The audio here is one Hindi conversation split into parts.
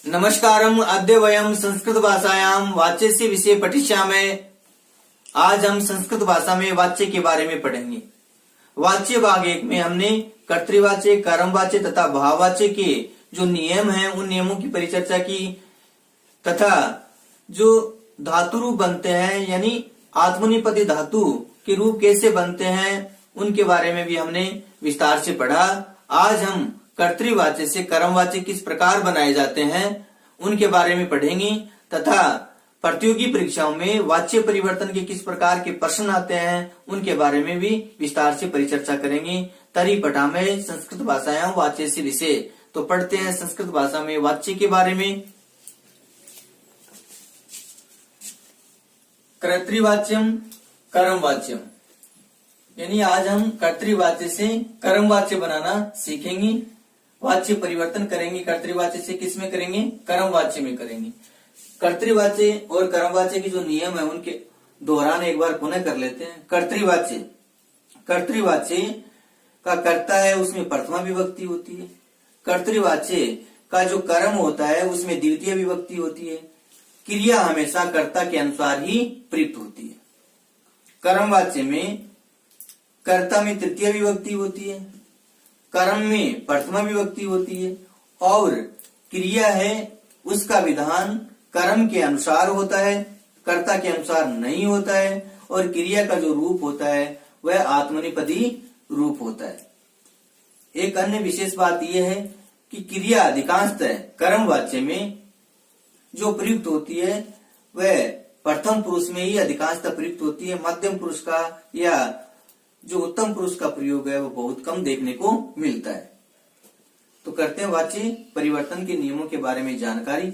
नमस्कारम। अद्य वयम संस्कृत भाषायाम वाच्यस्य विषय पठिष्यामः। आज हम संस्कृत भाषा में वाच्य के बारे में पढ़ेंगे। वाच्य भाग 1 में हमने कर्तृवाच्य, कर्मवाच्य तथा भाववाच्य के जो नियम हैं उन नियमों की परिचर्चा की तथा जो धातु रूप बनते हैं यानी आत्मनेपदी धातु के रूप कैसे बनते हैं उनके बारे में भी हमने विस्तार से पढ़ा। आज हम कर्तृवाच्य से कर्मवाच्य किस प्रकार बनाए जाते हैं उनके बारे में पढ़ेंगे तथा प्रतियोगी परीक्षाओं में वाच्य परिवर्तन के किस प्रकार के प्रश्न आते हैं उनके बारे में भी विस्तार से परिचर्चा करेंगे। तरी पठामहे संस्कृत भाषायां वाच्यस्य विषय। तो पढ़ते हैं संस्कृत भाषा में वाच्य के बारे में। कर्तृवाच्यम कर्मवाच्यम, यानी आज हम कर्तृवाच्य से कर्मवाच्य बनाना सीखेंगे। वाच्य परिवर्तन करेंगे। कर्तृवाच्य से किस में करेंगे? कर्मवाच्य में करेंगे। कर्तृवाच्य और कर्मवाच्य की जो नियम है उनके दोहरान एक बार पुनः कर लेते हैं। कर्तृवाच्य, कर्तृवाच्य का कर्ता है उसमें प्रथमा विभक्ति होती है। कर्तृवाच्य का जो कर्म होता है उसमें द्वितीय विभक्ति होती है। क्रिया हमेशा कर्ता के अनुसार ही प्रयुक्त होती है। कर्मवाच्य में कर्ता में तृतीय विभक्ति होती है, कर्म में प्रथमा विभक्ति होती है और क्रिया है उसका विधान कर्म के अनुसार होता है, कर्ता के अनुसार नहीं होता है और क्रिया का जो रूप होता है वह आत्मनेपदी रूप होता है। एक अन्य विशेष बात यह है कि क्रिया अधिकांशतः कर्मवाच्य में जो प्रयुक्त होती है वह प्रथम पुरुष में ही अधिकांशतः प्रयुक्त होती है। मध्यम पुरुष का या जो उत्तम पुरुष का प्रयोग है वो बहुत कम देखने को मिलता है। तो करते हैं वाच्य परिवर्तन के नियमों के बारे में जानकारी।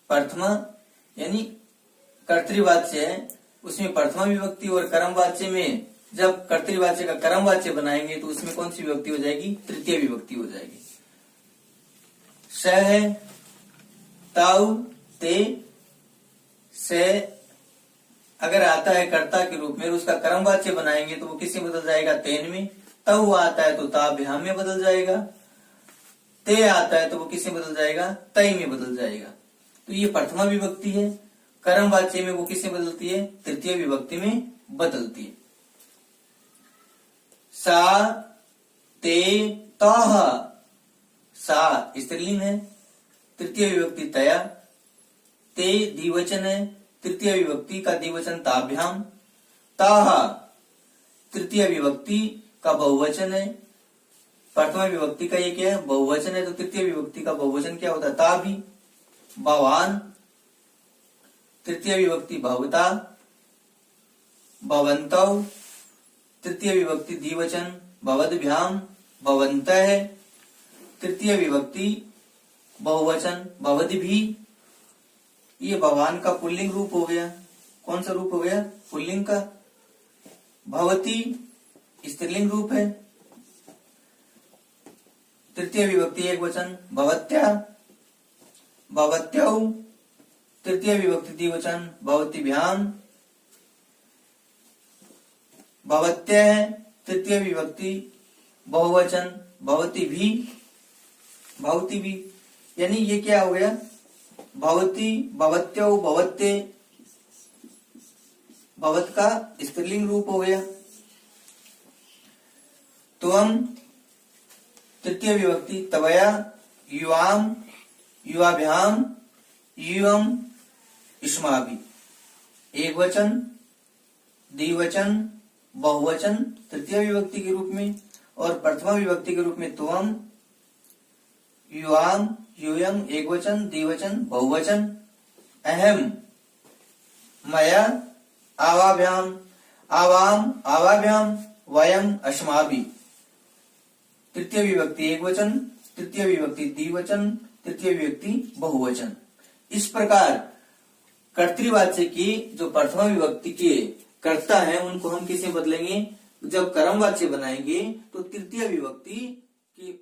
प्रथमा यानी कर्तृवाच्य है उसमें प्रथमा विभक्ति और कर्मवाच्य में जब कर्तृवाच्य का कर्मवाच्य बनाएंगे तो उसमें कौन सी विभक्ति हो जाएगी? तृतीय विभक्ति हो जाएगी। स है, ताऊ, ते, से अगर आता है कर्ता के रूप में उसका कर्मवाच्य बनाएंगे तो वो किससे बदल जाएगा? तेन में। तऊ आता है तो ताभ्याम में बदल जाएगा। ते आता है तो वो किससे बदल जाएगा? तय में बदल जाएगा। तो ये प्रथमा विभक्ति है। कर्मवाच्य में वो किससे बदलती है? तृतीय विभक्ति में बदलती है। सा, ते, तह। सा स्त्रीलिंग है, तृतीय विभक्ति तया। ते द्विवचन है, तृतीय विभक्ति का द्विवचन ताभ्याम। ताह तृतीय विभक्ति का बहुवचन है। प्रथमा विभक्ति का ये क्या है? बहुवचन है। तो तृतीय विभक्ति का बहुवचन क्या होता है? ताभि। भवान तृतीय विभक्ति भवता। भवन्तौ तृतीय विभक्ति द्विवचन भवद्भ्याम। भवन्तः तृतीय विभक्ति बहुवचन भवद्भिः। ये भगवान का पुल्लिंग रूप हो गया। कौन सा रूप हो गया? पुल्लिंग का। भवती स्त्रीलिंग रूप है, तृतीय विभक्ति एक वचन भवत्या। भवत्यौ तृतीय विभक्ति द्विवचन भवतीभ्याम। भवत्यः तृतीय विभक्ति बहुवचन भवतीभिः। भवतीभिः यानी ये क्या हो गया? भवती, भवत्यौ, भवत्ते भवत का स्त्रीलिंग रूप हो गया। त्वम तृतीय विभक्ति तवया। युवाम, युवाभ्याम, युवम, युष्माभि। एक वचन, द्विवचन, बहुवचन तृतीय विभक्ति के रूप में और प्रथमा विभक्ति के रूप में त्वम, युवाम, यूयम एक वचन, द्विवचन, बहुवचन। अहम, मया, आवाभ्याम, आवाम, आवाभ्याम, वयम, अस्माभि। तृतीय विभक्ति एक वचन, तृतीय विभक्ति द्विवचन, तृतीय विभक्ति बहुवचन। इस प्रकार कर्तृवाच्य की जो प्रथमा विभक्ति के कर्ता है उनको हम किसे बदलेंगे? जब कर्मवाच्य बनाएंगे तो तृतीय विभक्ति की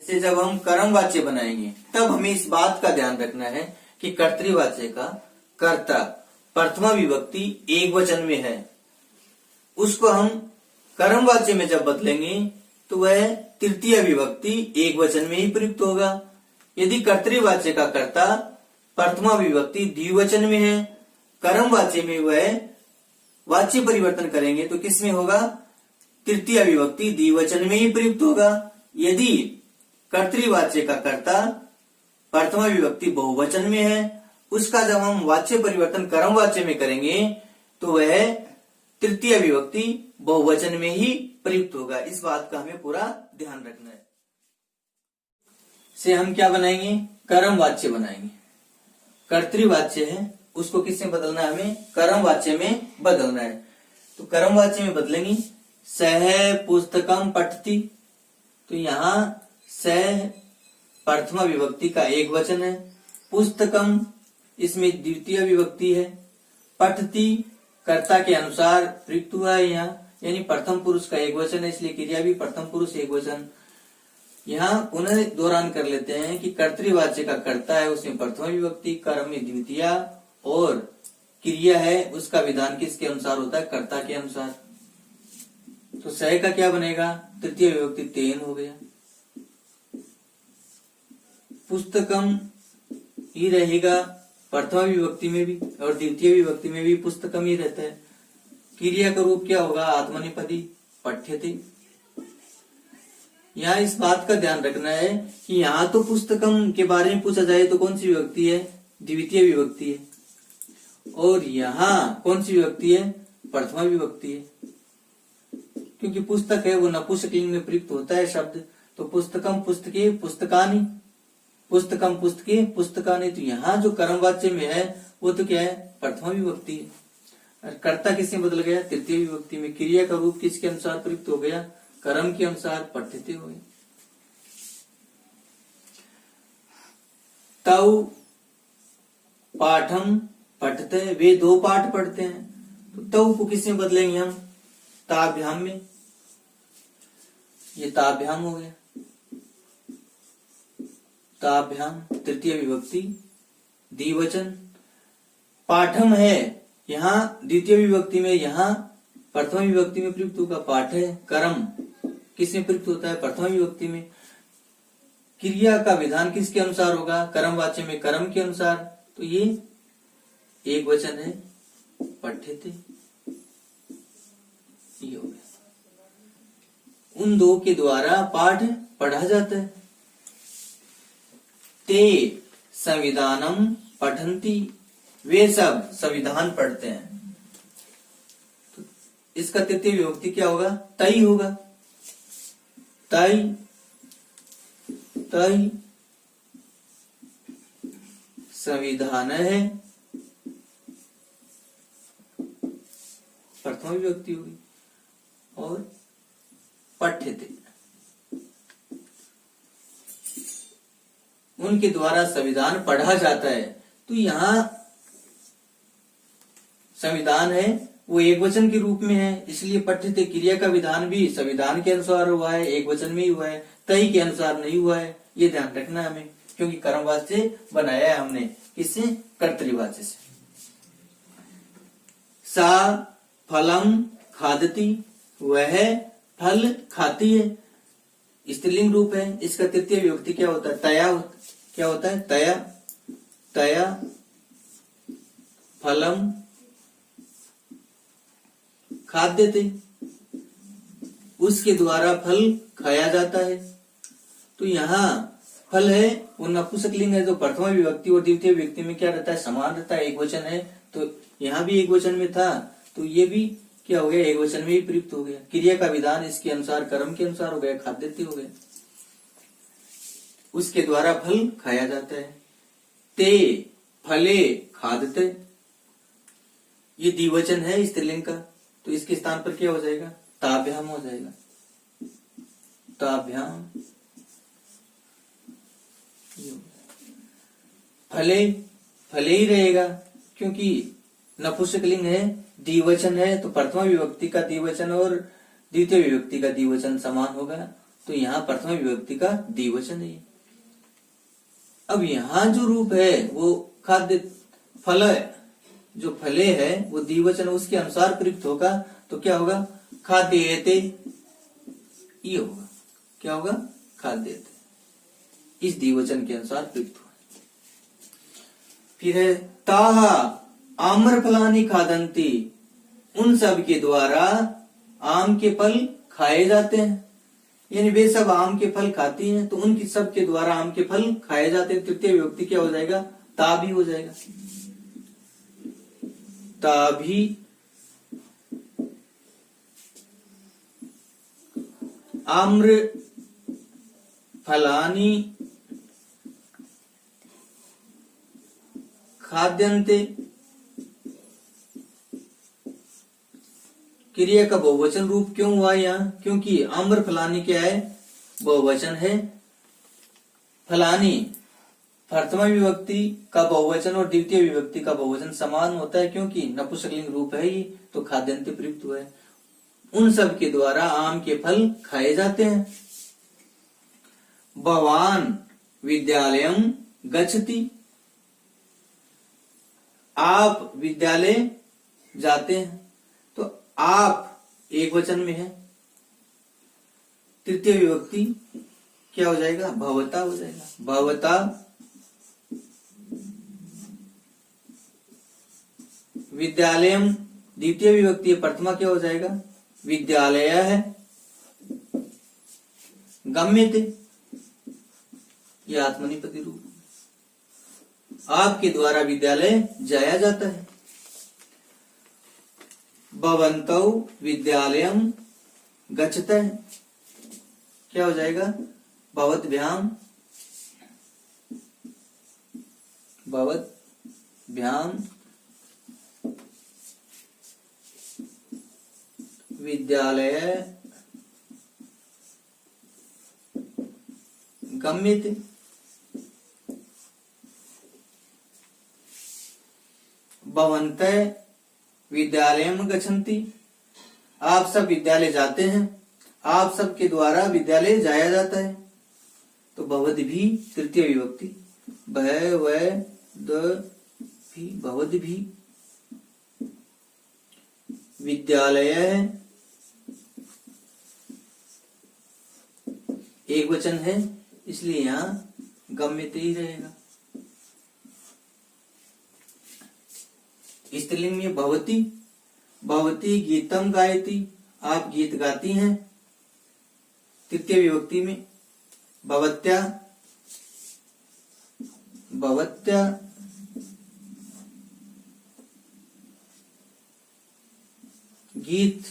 से जब हम कर्मवाच्य बनाएंगे तब हमें इस बात का ध्यान रखना है कि कर्तृवाच्य का कर्ता प्रथमा विभक्ति एक वचन में है उसको हम कर्मवाच्य में जब बदलेंगे तो वह तृतीय विभक्ति एक वचन में ही प्रयुक्त होगा। यदि कर्तृवाच्य का कर्ता प्रथमा विभक्ति द्विवचन में है, कर्मवाच्य में वह वाच्य परिवर्तन करेंगे तो किसमें होगा? तृतीय विभक्ति द्विवचन में ही प्रयुक्त होगा। यदि कर्तृवाच्य का कर्ता प्रथमा विभक्ति बहुवचन में है, उसका जब हम वाच्य परिवर्तन कर्मवाच्य में करेंगे तो वह तृतीय विभक्ति बहुवचन में ही प्रयुक्त होगा। इस बात का हमें पूरा ध्यान रखना है। से हम क्या बनाएंगे? कर्मवाच्य बनाएंगे। कर्तृवाच्य है उसको किससे बदलना है? हमें कर्मवाच्य में बदलना है। तो कर्मवाच्य में बदलेंगे, सह पुस्तकम पठति। तो यहाँ सह प्रथमा विभक्ति का एक वचन है, पुस्तकम इसमें द्वितीय विभक्ति है, पठति कर्ता के अनुसार प्रयुक्त हुआ है यहाँ, यानी प्रथम पुरुष का एक वचन है, इसलिए क्रिया भी प्रथम पुरुष एक वचन। यहाँ पुनः दोहरान कर लेते हैं कि कर्तृवाच्य का कर्ता है उसमें प्रथम विभक्ति, कर्म में द्वितीय और क्रिया है उसका विधान किसके अनुसार होता है? कर्ता के अनुसार। तो सह का क्या बनेगा? तृतीय विभक्ति तेन हो गया, पुस्तकम ही रहेगा प्रथमा विभक्ति में भी और द्वितीय विभक्ति में भी पुस्तकम ही रहता है। क्रिया का रूप क्या होगा? आत्मनेपदी पठ्यते। यहाँ इस बात का ध्यान रखना है कि यहाँ तो पुस्तकम के बारे में पूछा जाए तो कौन सी विभक्ति है? द्वितीय विभक्ति है। और यहाँ कौन सी विभक्ति है? प्रथमा विभक्ति है। क्योंकि पुस्तक है वो नपुंसकलिंग में प्रयुक्त होता है शब्द। तो पुस्तकम पुस्तके पुस्तकानि, पुस्तकम पुस्तके पुस्तकानि। तो यहाँ जो कर्मवाच्य में है वो तो क्या है? प्रथमा विभक्ति है। और कर्ता किससे बदल गया? तृतीय विभक्ति में। क्रिया का रूप किसके अनुसार प्रयुक्त हो गया? कर्म के अनुसार पठित हो गए। तौ पाठम पठते, वे दो पाठ पढ़ते हैं। तो तौ को किसमें बदलेंगे हम? ताभ्याम में। ये ताभ्याम हो गया, ताभ्याम तृतीय विभक्ति द्विवचन। पाठम है यहाँ द्वितीय विभक्ति में, यहाँ प्रथम विभक्ति में प्रयुक्त होगा। पाठ है, कर्म किसमें प्रयुक्त होता है? प्रथम विभक्ति में। क्रिया का विधान किसके अनुसार होगा? कर्मवाच्य में कर्म के अनुसार। तो ये एक वचन है, पठ्यते। ये हो गया। उन दो के द्वारा पाठ पढ़ा जाता है। ते संविधानम पठन्ति, वे सब संविधान पढ़ते हैं। तो इसका तृतीय विभक्ति क्या होगा? तई होगा। तई तई संविधान है, प्रथम विभक्ति होगी। और पठ्यते, उनके द्वारा संविधान पढ़ा जाता है। तो यहाँ संविधान है वो एक वचन के रूप में है, इसलिए पठ्यते क्रिया का विधान भी संविधान के अनुसार हुआ है, एक वचन में ही हुआ है, तई के अनुसार नहीं हुआ है। ये ध्यान रखना है हमें, क्योंकि कर्मवाच्य बनाया है हमने किससे? कर्तृवाच्य से। सा फलम खादती, वह फल खाती है, स्त्रीलिंग रूप है। इसका तृतीय विभक्ति क्या होता है? तया। क्या होता है? तया। तया फलम खाद्यते, उसके द्वारा फल खाया जाता है। तो यहाँ फल है वो नपुंसकलिंग है, जो प्रथमा विभक्ति और द्वितीय विभक्ति में क्या रहता है? समान रहता है, एक वचन है। तो यहाँ भी एक वचन में था, तो ये भी क्या हो गया? एक वचन में ही प्रयुक्त हो गया। क्रिया का विधान इसके अनुसार कर्म के अनुसार हो गया, खाद्यते हो गया। उसके द्वारा फल खाया जाता है। ते फले खादते, ये द्विवचन है स्त्रीलिंग का, तो इसके स्थान पर क्या हो जाएगा? ताभ्याम हो जाएगा। ताभ्याम। फले फले ही रहेगा, क्योंकि नपुंसकलिंग है, द्विवचन है। तो प्रथमा विभक्ति का द्विवचन और द्वितीय विभक्ति का द्विवचन समान होगा। तो यहाँ प्रथमा विभक्ति का द्विवचन है। अब यहाँ जो रूप है वो खाद्य फल है, जो फले है वो द्विवचन उसके अनुसार प्रयुक्त होगा। तो क्या होगा? खाद्येते, ये होगा, क्या होगा, खाद्येते, इस द्विवचन के अनुसार प्रयुक्त हुआ। फिर है ताहा आम्र फलानि खादन्ति, उन सब के द्वारा आम के फल खाए जाते हैं, यानी वे सब आम के फल खाती हैं तो उनकी सब के द्वारा आम के फल खाए जाते हैं। तृतीय विभक्ति क्या हो जाएगा, ता भी हो जाएगा, ता भी आम्र फलानि खाद्यन्ते, क्रिया का बहुवचन रूप क्यों हुआ यहाँ, क्योंकि आम्र फलानी क्या है, बहुवचन है। फलानी प्रथमा विभक्ति का बहुवचन और द्वितीय विभक्ति का बहुवचन समान होता है, क्योंकि नपुंसकलिंग रूप है ही, तो खाद्यन्ते प्रयुक्त हुआ है। उन सब के द्वारा आम के फल खाए जाते हैं। भवान विद्यालयम गच्छति, आप विद्यालय जाते हैं, तो आप एक वचन में है, तृतीय विभक्ति क्या हो जाएगा, भवता हो जाएगा, भवता विद्यालयम, द्वितीय विभक्ति प्रथमा क्या हो जाएगा, विद्यालय है, गम्यते, यह आत्मनेपदी रूप, आपके द्वारा विद्यालय जाया जाता है। भवन्तौ विद्यालयम गच्छते, क्या हो जाएगा, भवद्भ्याम, भवद्भ्याम विद्यालय गम्यते, भवन्तः विद्यालयम गच्छन्ति, आप सब विद्यालय जाते हैं, आप सब के द्वारा विद्यालय जाया जाता है, तो भवद भी तृतीय विभक्ति, भय वय द भी, भवद भी विद्यालय है, एक वचन है, इसलिए यहां गम्यते ही रहेगा। स्त्रीलिंग में भवती, भवती गीतम गायती, आप गीत गाती हैं। तृतीय विभक्ति में भवत्या, भवत्या गीत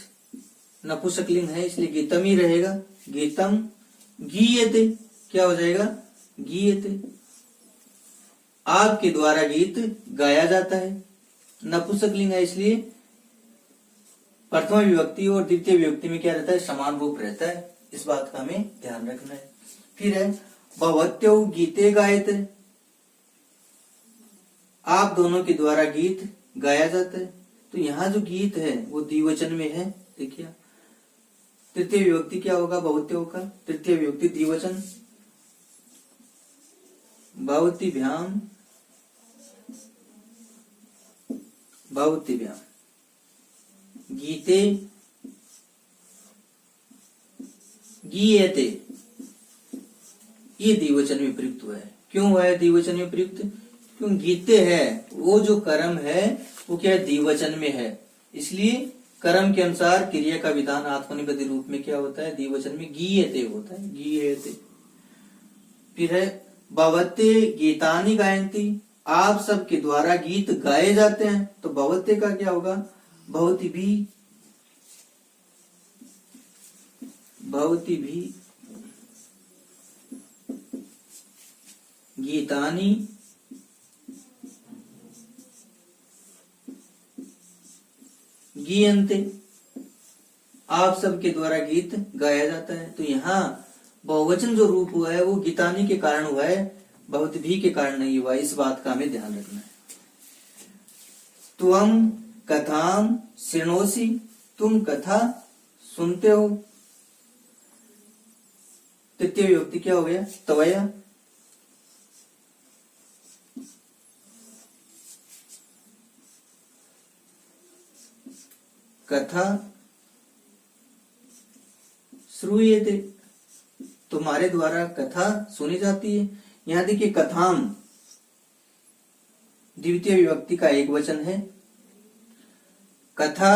नपुंसकलिंग है, इसलिए गीतम ही रहेगा, गीतम गीयते, क्या हो जाएगा, गीयते, आपके द्वारा गीत गाया जाता है, नपुंसकलिंग है, इसलिए प्रथमा विभक्ति और द्वितीय विभक्ति में क्या रहता है, समान रूप रहता है, इस बात का हमें ध्यान रखना है। फिर है भवत्यौ गीते गायते, आप दोनों के द्वारा गीत गाया जाता है, तो यहाँ जो गीत है वो द्विवचन में है, देखिए तृतीय विभक्ति क्या होगा, भवत्यौ का तृतीय विभक्ति द्विवचन, भवतीभ्याम, भवतीभ्याम गीते गीयते, ये द्विवचन में प्रयुक्त हुआ है। क्यों हुआ है द्विवचन में प्रयुक्त, क्यों गीते है वो जो कर्म है वो क्या है, द्विवचन में है, इसलिए कर्म के अनुसार क्रिया का विधान आत्मनेपदी रूप में क्या होता है, द्विवचन में गीयते होता है, गीयते। फिर है भवते गीतानि गायन्ति, आप सब के द्वारा गीत गाए जाते हैं, तो भवते का क्या होगा, भवती भी, भवती भी गीतानि गीयन्ते, आप सबके द्वारा गीत गाया जाता है, तो यहाँ बहुवचन जो रूप हुआ है वो गीतानी के कारण हुआ है, बहुत भी के कारण नहीं हुआ, इस बात का हमें ध्यान रखना है। त्वम कथाम शृणोसि, तुम कथा सुनते हो, तृतीय विभक्ति क्या हो गया, तवया, कथा श्रूयते, तुम्हारे द्वारा कथा सुनी जाती है। यहाँ देखिए कथाम द्वितीय विभक्ति का एक वचन है। कथा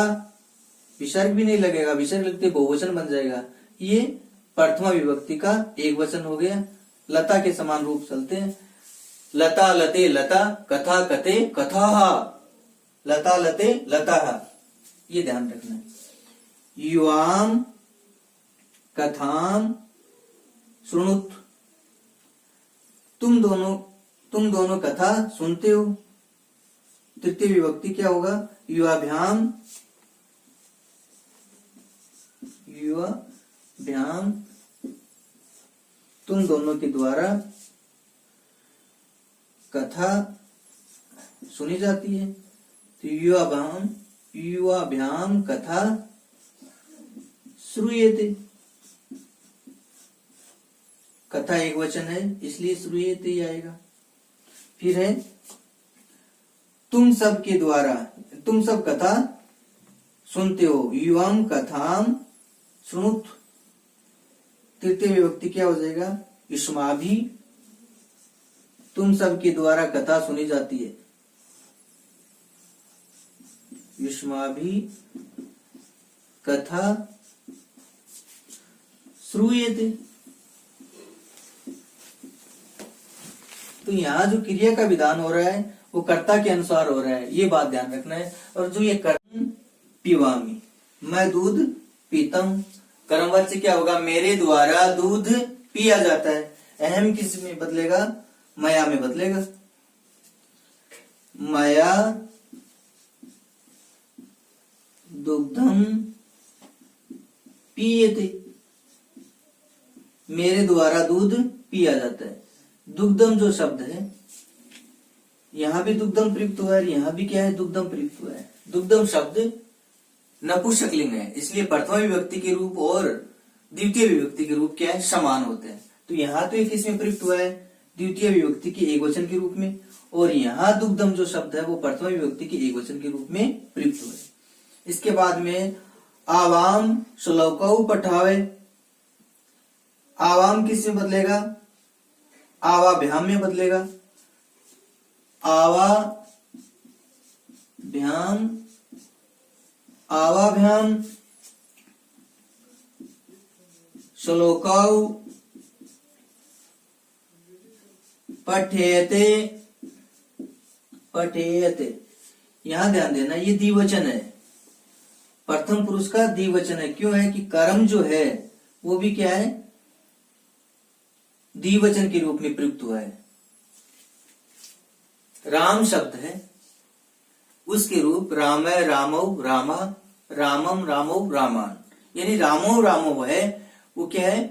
विसर्ग भी नहीं लगेगा, विसर्ग लगते बहुवचन बन जाएगा। ये प्रथमा विभक्ति का एक वचन हो गया। लता के समान रूप चलते हैं। लता लते लता, कथा कते कथा, लता लते लता, ये ध्यान रखना है। युवाम कथाम सुनुत, तुम दोनों कथा सुनते हो। तृतीय विभक्ति क्या होगा? युवाभ्याम, युवाभ्याम तुम दोनों के द्वारा कथा सुनी जाती है। तो युवाभ्याम कथा श्रूयते, कथा एक वचन है इसलिए श्रूयते ही आएगा। फिर है तुम सब के द्वारा, तुम सब कथा सुनते हो। युवाम कथाम सुनुत, तृतीय विभक्ति क्या हो जाएगा? युष्माभि, तुम सब के द्वारा कथा सुनी जाती है। युष्माभि कथा श्रूयते। तो यहाँ जो क्रिया का विधान हो रहा है वो कर्ता के अनुसार हो रहा है, ये बात ध्यान रखना है। और जो ये कर्म पीवामी, मैं दूध पीता हूं, कर्मवाच्य क्या होगा? मेरे द्वारा दूध पिया जाता है। अहम किस में बदलेगा? मया में बदलेगा। मया दुग्धम पीयते, मेरे द्वारा दूध पिया जाता है। दुग्धम जो शब्द है, यहां भी दुग्धम प्रयुक्त हुआ है, यहां भी क्या है? दुग्धम प्रयुक्त हुआ है। दुग्धम शब्द नपुंसकलिंग है, इसलिए प्रथमा विभक्ति के रूप और द्वितीय विभक्ति के रूप क्या है? समान होते हैं। तो यहाँ तो एक इसमें प्रयुक्त हुआ है द्वितीय विभक्ति के एक वचन के रूप में, और यहाँ दुग्धम जो शब्द है वो प्रथमा विभक्ति के एक वचन के रूप में प्रयुक्त हुआ है। इसके बाद में आवाम श्लोकौ पठावे, आवाम किस में बदलेगा? आवाभ्याम में बदलेगा। आवाभ्याम, आवाभ्याम श्लोकौ पठेयते, पठेयते। यहां ध्यान देना, ये द्विवचन है, प्रथम पुरुष का द्विवचन है। क्यों है? कि कर्म जो है वो भी क्या है? द्विवचन के रूप में प्रयुक्त हुआ है। राम शब्द है, उसके रूप राम है, रामौ रामा, रामम रामौ रामान, यानी रामो रामो है वो क्या है?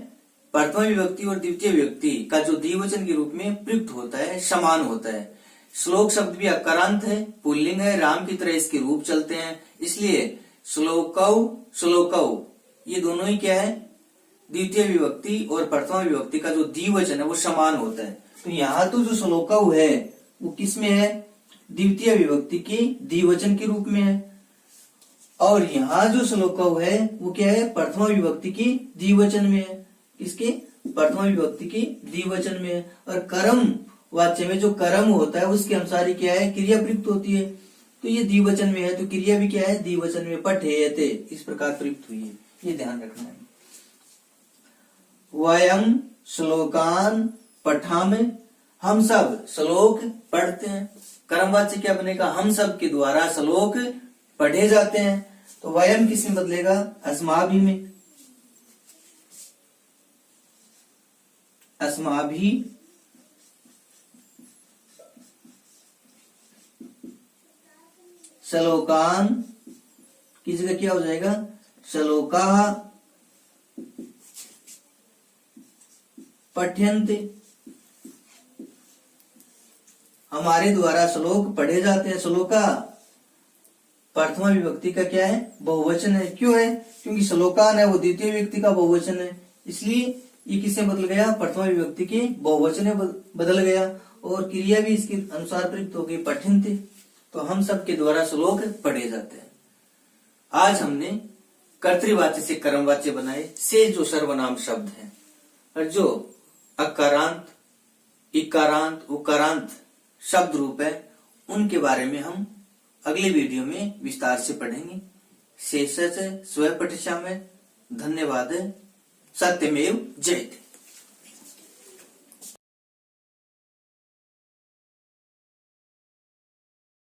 प्रथम विभक्ति और द्वितीय विभक्ति का जो द्विवचन के रूप में प्रयुक्त होता है, समान होता है। श्लोक शब्द भी अकारांत है, पुल्लिंग है, राम की तरह इसके रूप चलते हैं, इसलिए श्लोकौ श्लोकौ ये दोनों ही क्या है? द्वितीय विभक्ति और प्रथमा विभक्ति का जो द्विवचन है वो समान होता है। तो यहाँ तो जो श्लोकौ है वो किस में है? द्वितीय विभक्ति के द्विवचन के रूप में है, और यहाँ जो श्लोकौ है वो क्या है? प्रथमा विभक्ति की द्विवचन में है। किसके? प्रथमा विभक्ति की द्विवचन में है। और कर्म वाच्य में जो कर्म होता है उसके अनुसार ही क्या है? क्रिया प्रयुक्त होती है। तो ये द्विवचन में है तो क्रिया भी क्या है? द्विवचन में, पठेयते इस प्रकार प्रयुक्त हुई है, ये ध्यान रखना है। वयम श्लोकान पठामे, हम सब श्लोक पढ़ते हैं। कर्मवाच्य क्या बनेगा? हम सब के द्वारा श्लोक पढ़े जाते हैं। तो वयम किस में बदलेगा? अस्माभि में। अस्माभि श्लोकान की जगह क्या हो जाएगा? श्लोका पठ्यन्ते, हमारे द्वारा श्लोक पढ़े जाते हैं। श्लोका प्रथमा विभक्ति का क्या है? बहुवचन है। क्यों है? क्योंकि श्लोकान है वो द्वितीय विभक्ति का बहुवचन है, इसलिए ये किससे बदल गया? प्रथमा विभक्ति के बहुवचन में बदल गया, और क्रिया भी इसके अनुसार प्रयुक्त हो गई, पठ्यन्ते। तो हम सब के द्वारा श्लोक पढ़े जाते हैं। आज हमने कर्तृवाच्य से कर्मवाच्य बनाए, से जो सर्वनाम शब्द है, और जो अकारांत, इकारांत, उकारांत शब्द रूप है, उनके बारे में हम अगले वीडियो में विस्तार से पढ़ेंगे। शेषस्य स्वपठिष्यामि। धन्यवाद। सत्यमेव जयते।